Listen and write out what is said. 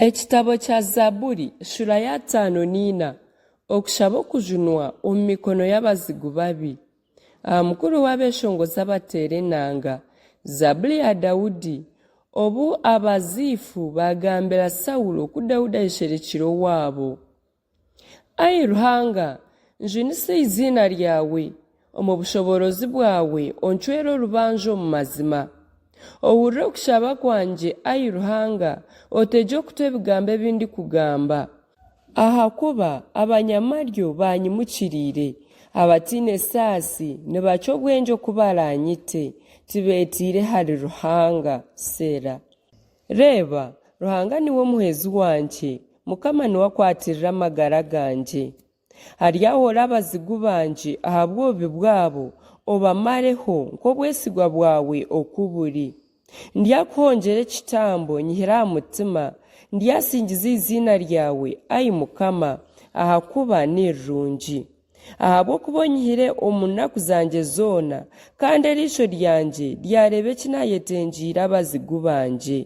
Ekitabo kya Zabbuli ssula ya 5 okushaba okujunwa omu mikono y'abazigu babi. Mukuru w'abeshongoza bateera enanga. Zabbuli ya Dawudi. Obu abaziifu bagambira Sawulo ku Dawudi ayisherekire owaabo. Ayi Ruhanga, njunisa izina ryawe omu bushoborozi bwawe oncwere orubanjo omu mazima. Owurire okushaba kwanje ayi Ruhanga, oteje okuta ebigambo ebindi kugamba. Ahakuba abanyamaryo banyimukirire, abatiine esaasi nibaca obwenje okubaranyite, tibeetiire hari Ruhanga. Sera. Reeba, Ruhanga niwe muhezi wanje, Mukama niwe akwatirira amagara ganje. Haryahora abazigu banje aha bwobi bwabo, obamareho nk'obwesigwa bwawe okuburi. Ndyakuhongyera ekitambo nyihira aha mutima, ndyasingiza izina ryawe ayi Mukama, ahakuba nirungi. Ahabw'okuba onyihire omu nnaku zanje zoona, kandi eriisho ryanje ryareba eki nayetengiire abazigu banje.